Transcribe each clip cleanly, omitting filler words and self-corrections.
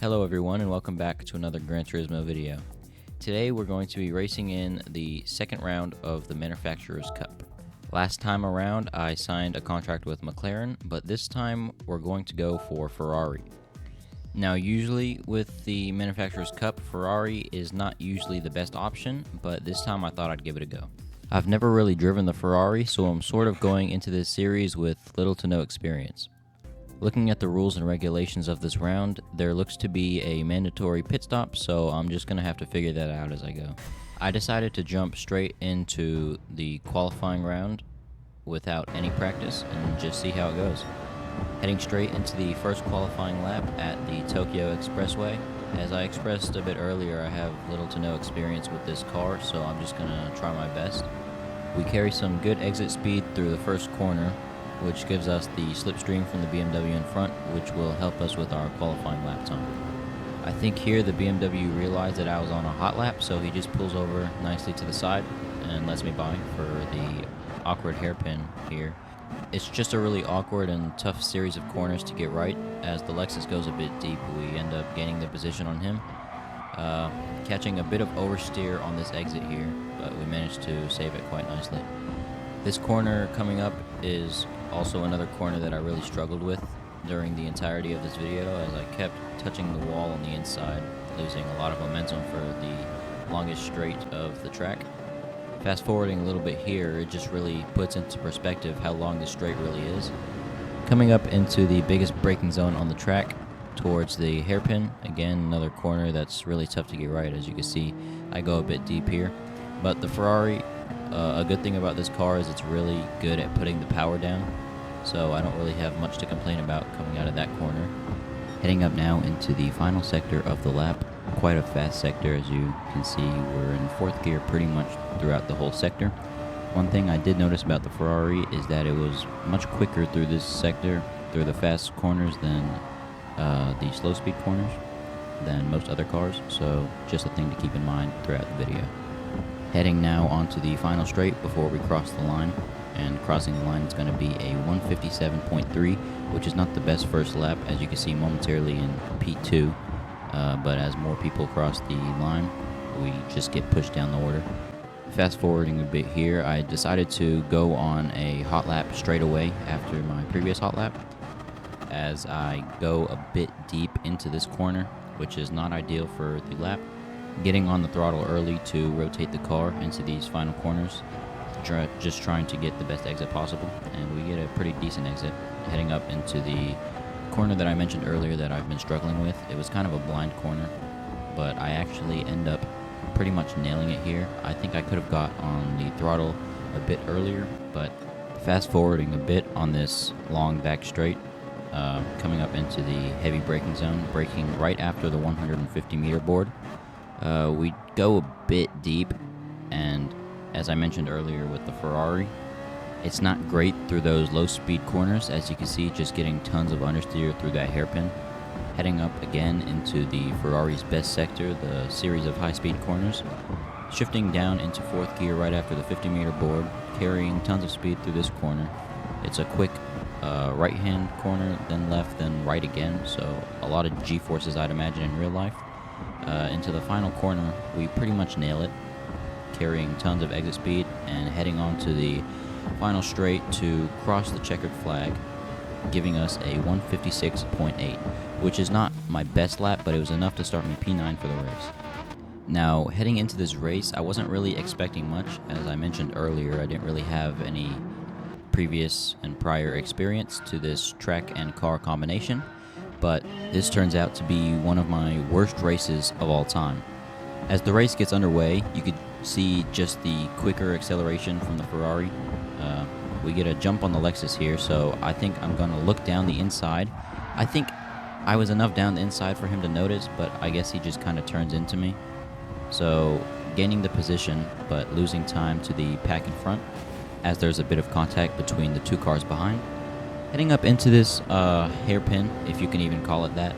Hello everyone and welcome back to another Gran Turismo video. Today we're going to be racing in the second round of the Manufacturers' Cup. Last time around I signed a contract with McLaren, but this time we're going to go for Ferrari. Now usually with the Manufacturers' Cup, Ferrari is not usually the best option, but this time I thought I'd give it a go. I've never really driven the Ferrari, so I'm sort of going into this series with little to no experience. Looking at the rules and regulations of this round, there looks to be a mandatory pit stop, so I'm just going to have to figure that out as I go. I decided to jump straight into the qualifying round without any practice and just see how it goes. Heading straight into the first qualifying lap at the Tokyo Expressway. As I expressed a bit earlier, I have little to no experience with this car, so I'm just going to try my best. We carry some good exit speed through the first corner, which gives us the slipstream from the BMW in front, which will help us with our qualifying lap time. I think here the BMW realized that I was on a hot lap, so he just pulls over nicely to the side and lets me by for the awkward hairpin here. It's just a really awkward and tough series of corners to get right. As the Lexus goes a bit deep, we end up gaining the position on him, catching a bit of oversteer on this exit here, but we managed to save it quite nicely. This corner coming up is also another corner that I really struggled with during the entirety of this video, as I kept touching the wall on the inside, losing a lot of momentum for the longest straight of the track. Fast forwarding a little bit here, it just really puts into perspective how long this straight really is. Coming up into the biggest braking zone on the track towards the hairpin, again another corner that's really tough to get right. As you can see, I go a bit deep here, but the Ferrari, a good thing about this car is it's really good at putting the power down, so I don't really have much to complain about coming out of that corner. Heading up now into the final sector of the lap, quite a fast sector. As you can see, we're in fourth gear pretty much throughout the whole sector. One thing I did notice about the Ferrari is that it was much quicker through this sector, through the fast corners, than the slow speed corners, than most other cars, so just a thing to keep in mind throughout the video. Heading now onto the final straight before we cross the line, and crossing the line is going to be a 157.3, which is not the best first lap, as you can see momentarily in P2, but as more people cross the line, we just get pushed down the order. Fast forwarding a bit here, I decided to go on a hot lap straight away after my previous hot lap, as I go a bit deep into this corner, which is not ideal for the lap. Getting on the throttle early to rotate the car into these final corners, just trying to get the best exit possible, and we get a pretty decent exit. Heading up into the corner that I mentioned earlier that I've been struggling with. It was kind of a blind corner, but I actually end up pretty much nailing it here. I think I could have got on the throttle a bit earlier, but fast forwarding a bit on this long back straight, coming up into the heavy braking zone, braking right after the 150 meter board. We go a bit deep, and as I mentioned earlier with the Ferrari, it's not great through those low speed corners. As you can see, just getting tons of understeer through that hairpin. Heading up again into the Ferrari's best sector, the series of high speed corners. Shifting down into fourth gear right after the 50 meter board, carrying tons of speed through this corner. It's a quick right hand corner, then left, then right again, so a lot of G-forces I'd imagine in real life. Into the final corner, we pretty much nail it, carrying tons of exit speed and heading on to the final straight to cross the checkered flag, giving us a 156.8, which is not my best lap, but it was enough to start me P9 for the race. Now, heading into this race, I wasn't really expecting much. As I mentioned earlier, I didn't really have any previous and prior experience to this track and car combination, but this turns out to be one of my worst races of all time. As the race gets underway, you could see just the quicker acceleration from the Ferrari. We get a jump on the Lexus here, so I think I'm going to look down the inside. I think I was enough down the inside for him to notice, but I guess he just kind of turns into me. So gaining the position, but losing time to the pack in front, as there's a bit of contact between the two cars behind. Heading up into this hairpin, if you can even call it that.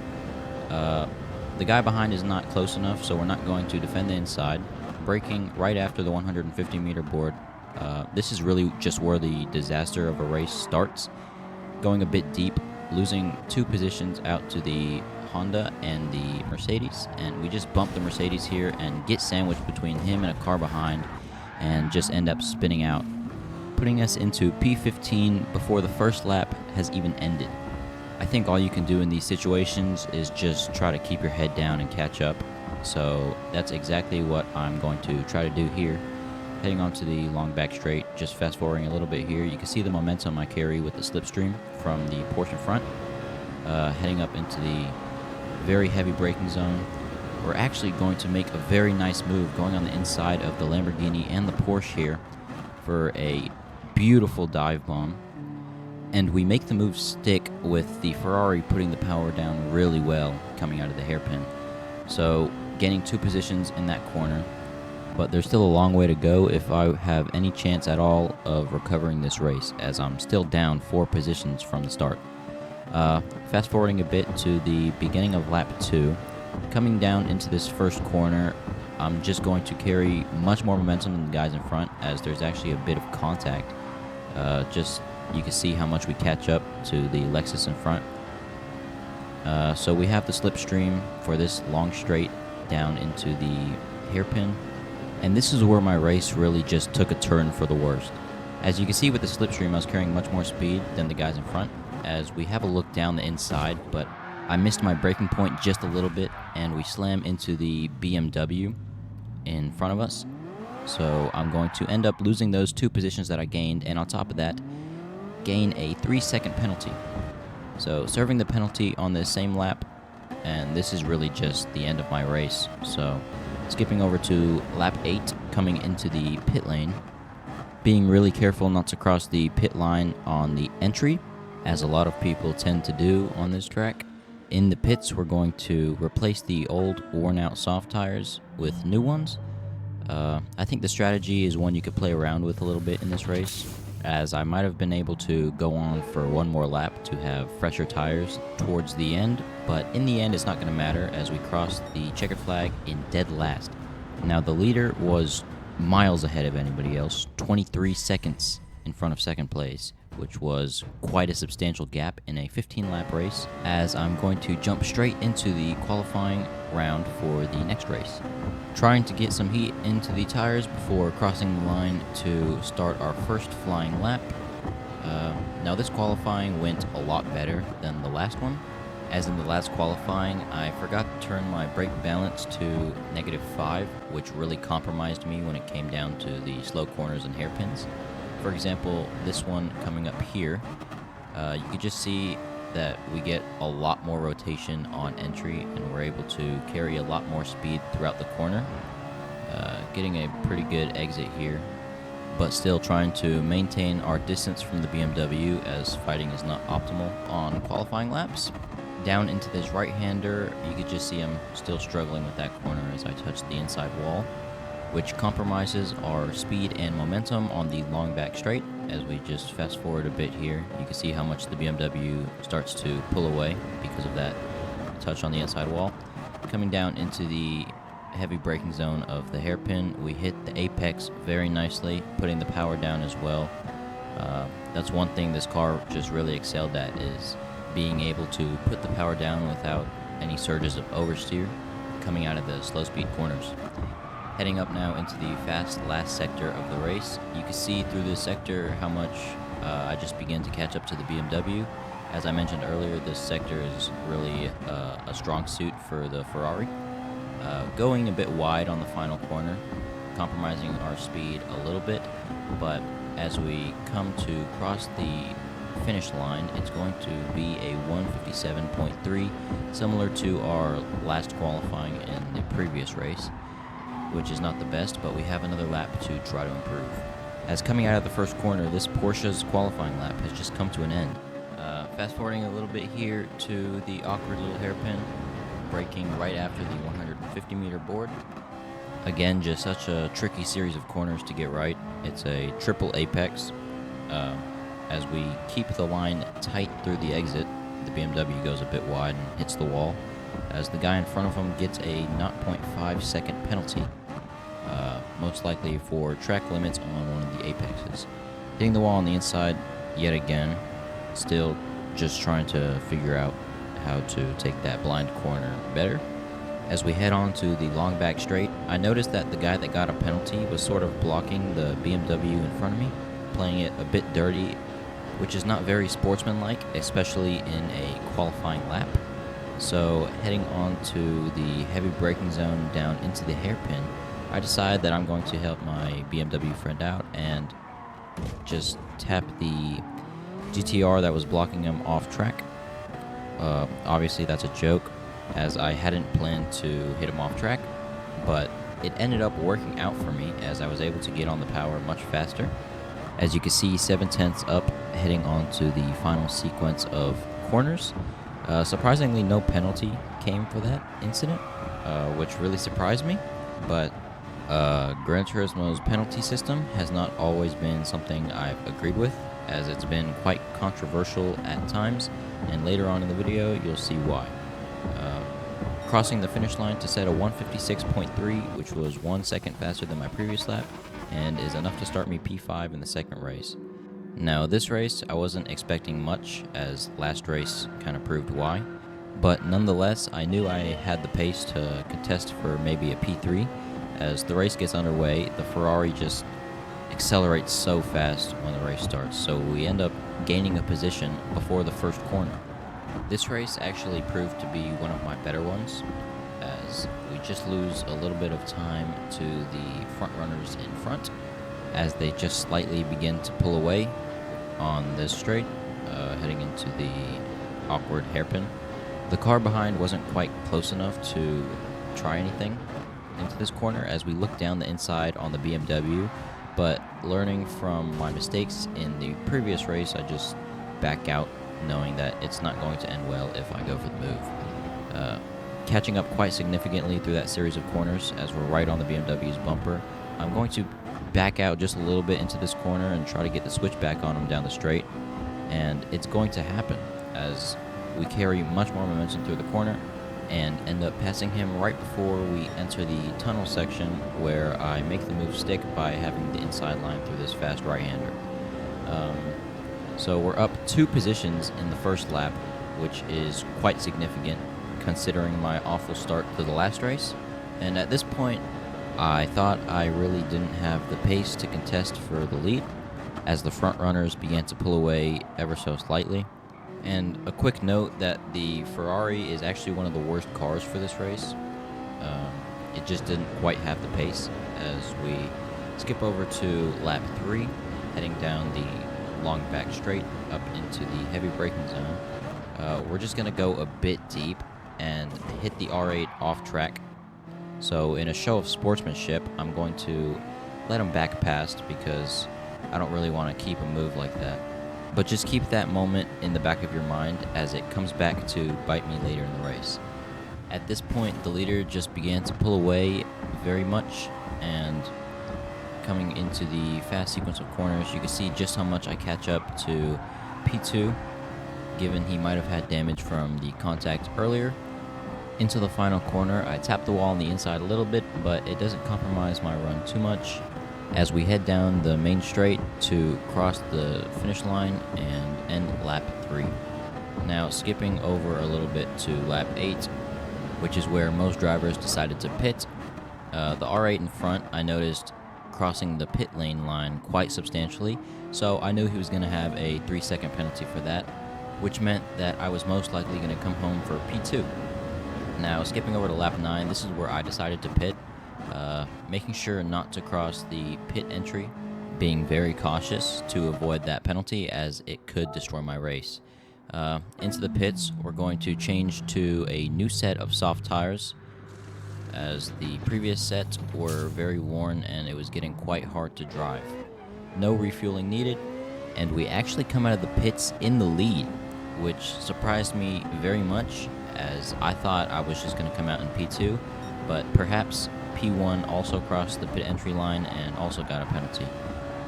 The guy behind is not close enough, so we're not going to defend the inside. Braking right after the 150 meter board. This is really just where the disaster of a race starts. Going a bit deep, losing two positions out to the Honda and the Mercedes, and we just bump the Mercedes here and get sandwiched between him and a car behind and just end up spinning out, putting us into P15 before the first lap has even ended. I think all you can do in these situations is just try to keep your head down and catch up. So that's exactly what I'm going to try to do here. Heading onto the long back straight, just fast forwarding a little bit here, you can see the momentum I carry with the slipstream from the Porsche in front. Heading up into the very heavy braking zone. We're actually going to make a very nice move going on the inside of the Lamborghini and the Porsche here for a beautiful dive bomb. And we make the move stick with the Ferrari putting the power down really well coming out of the hairpin. So gaining 2 positions in that corner, but there's still a long way to go if I have any chance at all of recovering this race, as I'm still down 4 positions from the start. Fast forwarding a bit to the beginning of lap 2, coming down into this first corner, I'm just going to carry much more momentum than the guys in front, as there's actually a bit of contact. You can see how much we catch up to the Lexus in front. So we have the slipstream for this long straight down into the hairpin. And this is where my race really just took a turn for the worst. As you can see with the slipstream, I was carrying much more speed than the guys in front, as we have a look down the inside, but I missed my braking point just a little bit, and we slam into the BMW in front of us. So I'm going to end up losing those 2 positions that I gained, and on top of that, gain a 3-second penalty. So serving the penalty on this same lap, and this is really just the end of my race. So skipping over to lap 8, coming into the pit lane, being really careful not to cross the pit line on the entry, as a lot of people tend to do on this track. In the pits, we're going to replace the old worn-out soft tires with new ones. I think the strategy is one you could play around with a little bit in this race, as I might have been able to go on for one more lap to have fresher tires towards the end, but in the end it's not going to matter, as we crossed the checkered flag in dead last. Now the leader was miles ahead of anybody else, 23 seconds in front of second place, which was quite a substantial gap in a 15-lap race, as I'm going to jump straight into the qualifying round for the next race, trying to get some heat into the tires before crossing the line to start our first flying lap. Now this qualifying went a lot better than the last one, as in the last qualifying I forgot to turn my brake balance to -5, which really compromised me when it came down to the slow corners and hairpins. For example, this one coming up here, you can just see that we get a lot more rotation on entry, and we're able to carry a lot more speed throughout the corner, getting a pretty good exit here, but still trying to maintain our distance from the BMW, as fighting is not optimal on qualifying laps. Down into this right-hander, you can just see I'm still struggling with that corner as I touch the inside wall, which compromises our speed and momentum on the long back straight. As we just fast forward a bit here, you can see how much the BMW starts to pull away because of that touch on the inside wall. Coming down into the heavy braking zone of the hairpin, we hit the apex very nicely, putting the power down as well. That's one thing this car just really excelled at, is being able to put the power down without any surges of oversteer coming out of the slow speed corners. Heading up now into the fast last sector of the race, you can see through this sector how much I just began to catch up to the BMW. As I mentioned earlier, this sector is really a strong suit for the Ferrari. Going a bit wide on the final corner, compromising our speed a little bit, but as we come to cross the finish line, it's going to be a 157.3, similar to our last qualifying in the previous race, which is not the best, but we have another lap to try to improve. As coming out of the first corner, this Porsche's qualifying lap has just come to an end. Fast forwarding a little bit here to the awkward little hairpin, braking right after the 150 meter board. Again, just such a tricky series of corners to get right. It's a triple apex. As we keep the line tight through the exit, the BMW goes a bit wide and hits the wall, as the guy in front of him gets a 0.5 second penalty, most likely for track limits on one of the apexes. Hitting the wall on the inside yet again, still just trying to figure out how to take that blind corner better. As we head on to the long back straight, I noticed that the guy that got a penalty was sort of blocking the BMW in front of me, playing it a bit dirty, which is not very sportsmanlike, especially in a qualifying lap. So heading on to the heavy braking zone down into the hairpin, I decide that I'm going to help my BMW friend out and just tap the GTR that was blocking him off track. Obviously that's a joke, as I hadn't planned to hit him off track, but it ended up working out for me as I was able to get on the power much faster. As you can see, 7/10 up, heading on to the final sequence of corners. Surprisingly, no penalty came for that incident, which really surprised me, but Gran Turismo's penalty system has not always been something I've agreed with, as it's been quite controversial at times, and later on in the video you'll see why. Crossing the finish line to set a 156.3, which was 1 second faster than my previous lap, and is enough to start me P5 in the second race. Now this race I wasn't expecting much, as last race kind of proved why, but nonetheless I knew I had the pace to contest for maybe a P3. As the race gets underway, the Ferrari just accelerates so fast when the race starts, so we end up gaining a position before the first corner. This race actually proved to be one of my better ones, as we just lose a little bit of time to the front runners in front, as they just slightly begin to pull away on this straight, heading into the awkward hairpin. The car behind wasn't quite close enough to try anything into this corner, as we look down the inside on the BMW, but learning from my mistakes in the previous race, I just back out, knowing that it's not going to end well if I go for the move. Catching up quite significantly through that series of corners, as we're right on the BMW's bumper, I'm going to back out just a little bit into this corner and try to get the switchback on him down the straight, and it's going to happen, as we carry much more momentum through the corner and end up passing him right before we enter the tunnel section, where I make the move stick by having the inside line through this fast right-hander. So we're up 2 positions in the first lap, which is quite significant considering my awful start to the last race. And at this point, I thought I really didn't have the pace to contest for the lead, as the front runners began to pull away ever so slightly. And a quick note that the Ferrari is actually one of the worst cars for this race. It just didn't quite have the pace. As we skip over to lap 3, heading down the long back straight up into the heavy braking zone, we're just going to go a bit deep and hit the R8 off track. So in a show of sportsmanship, I'm going to let him back past, because I don't really want to keep a move like that. But just keep that moment in the back of your mind, as it comes back to bite me later in the race. At this point, the leader just began to pull away very much, and coming into the fast sequence of corners, you can see just how much I catch up to P2, given he might have had damage from the contact earlier. Into the final corner, I tap the wall on the inside a little bit, but it doesn't compromise my run too much, as we head down the main straight to cross the finish line and end lap 3. Now skipping over a little bit to lap 8, which is where most drivers decided to pit. The R8 in front, I noticed crossing the pit lane line quite substantially, so I knew he was going to have a 3-second penalty for that, which meant that I was most likely going to come home for P2. Now skipping over to lap 9, this is where I decided to pit, making sure not to cross the pit entry, being very cautious to avoid that penalty, as it could destroy my race. Into the pits, we're going to change to a new set of soft tires, as the previous sets were very worn and it was getting quite hard to drive. No refueling needed, and we actually come out of the pits in the lead, which surprised me very much, as I thought I was just going to come out in P2, but perhaps P1 also crossed the pit entry line and also got a penalty.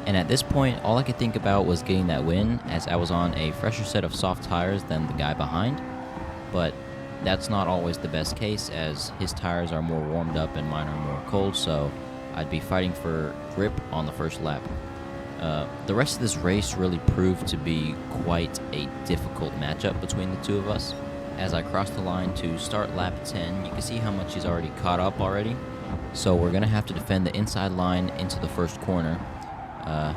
And at this point, all I could think about was getting that win, as I was on a fresher set of soft tires than the guy behind. But that's not always the best case, as his tires are more warmed up and mine are more cold, so I'd be fighting for grip on the first lap. The rest of this race really proved to be quite a difficult matchup between the two of us, as I cross the line to start lap 10, you can see how much he's already caught up already. So we're going to have to defend the inside line into the first corner.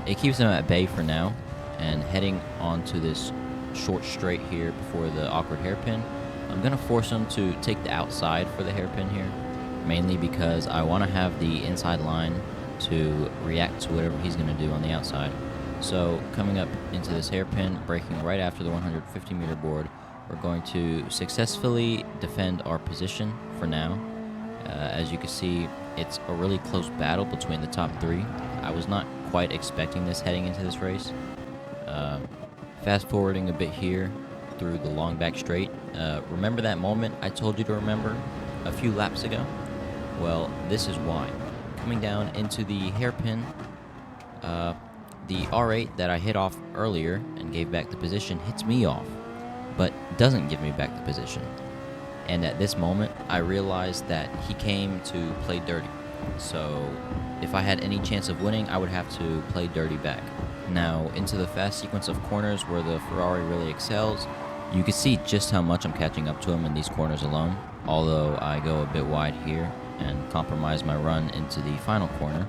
It keeps him at bay for now, and heading onto this short straight here before the awkward hairpin, I'm going to force him to take the outside for the hairpin here, mainly because I want to have the inside line to react to whatever he's going to do on the outside. So coming up into this hairpin, braking right after the 150 meter board, we're going to successfully defend our position for now. As you can see, it's a really close battle between the top three. I was not quite expecting this heading into this race. Fast forwarding a bit here through the long back straight. Remember that moment I told you to remember a few laps ago? Well, this is why. Coming down into the hairpin, the R8 that I hit off earlier and gave back the position hits me off, but doesn't give me back the position. And at this moment, I realized that he came to play dirty. So if I had any chance of winning, I would have to play dirty back. Now, into the fast sequence of corners where the Ferrari really excels, you can see just how much I'm catching up to him in these corners alone, although I go a bit wide here and compromise my run into the final corner,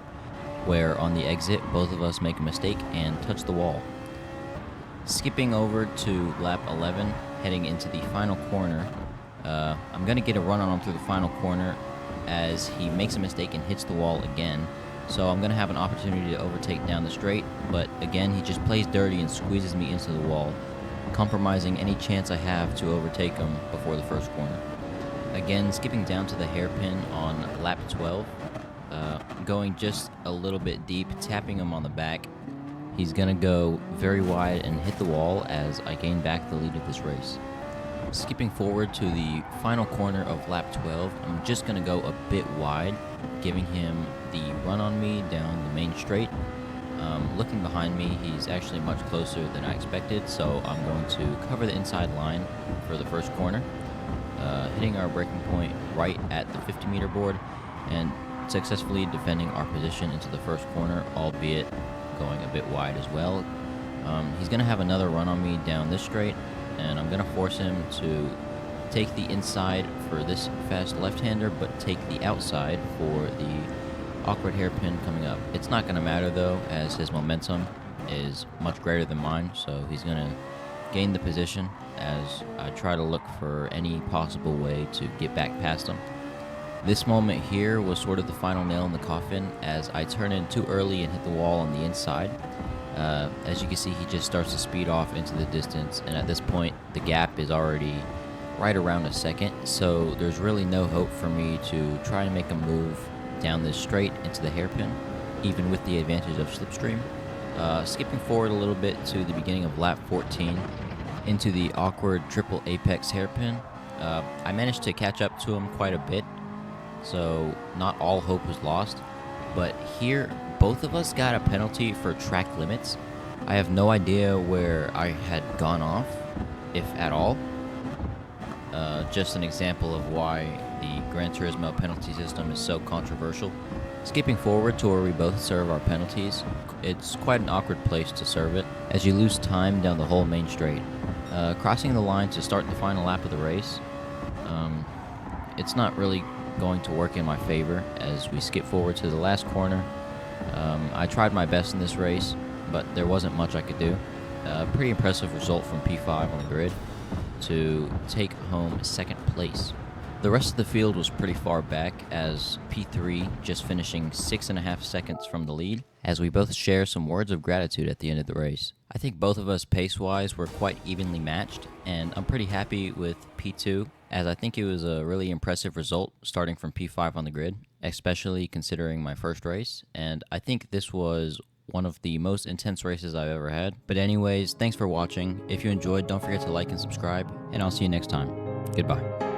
where on the exit, both of us make a mistake and touch the wall. Skipping over to lap 11, heading into the final corner, I'm going to get a run on him through the final corner as he makes a mistake and hits the wall again. So I'm going to have an opportunity to overtake down the straight, but again, he just plays dirty and squeezes me into the wall, compromising any chance I have to overtake him before the first corner. Again, skipping down to the hairpin on lap 12, going just a little bit deep, tapping him on the back. He's going to go very wide and hit the wall as I gain back the lead of this race. Skipping forward to the final corner of lap 12, I'm just going to go a bit wide, giving him the run on me down the main straight. Looking behind me, he's actually much closer than I expected, so I'm going to cover the inside line for the first corner, hitting our braking point right at the 50 meter board, and successfully defending our position into the first corner, albeit going a bit wide as well. He's going to have another run on me down this straight, and I'm going to force him to take the inside for this fast left-hander, but take the outside for the awkward hairpin coming up. It's not going to matter though, as his momentum is much greater than mine, so he's going to gain the position as I try to look for any possible way to get back past him. This moment here was sort of the final nail in the coffin as I turn in too early and hit the wall on the inside. As you can see, he just starts to speed off into the distance, and at this point the gap is already right around a second, so there's really no hope for me to try to make a move down this straight into the hairpin, even with the advantage of slipstream. Skipping forward a little bit to the beginning of lap 14 into the awkward triple apex hairpin, I managed to catch up to him quite a bit, so not all hope was lost. But here, both of us got a penalty for track limits. I have no idea where I had gone off, if at all. Just an example of why the Gran Turismo penalty system is so controversial. Skipping forward to where we both serve our penalties, it's quite an awkward place to serve it, as you lose time down the whole main straight. Crossing the line to start the final lap of the race, it's not really going to work in my favor as we skip forward to the last corner. I tried my best in this race, but there wasn't much I could do. Pretty impressive result from P5 on the grid to take home second place. The rest of the field was pretty far back, as P3 just finishing 6.5 seconds from the lead, as we both share some words of gratitude at the end of the race. I think both of us pace-wise were quite evenly matched, and I'm pretty happy with P2, as I think it was a really impressive result starting from P5 on the grid, especially considering my first race, and I think this was one of the most intense races I've ever had. But anyways, thanks for watching. If you enjoyed, don't forget to like and subscribe, and I'll see you next time. Goodbye.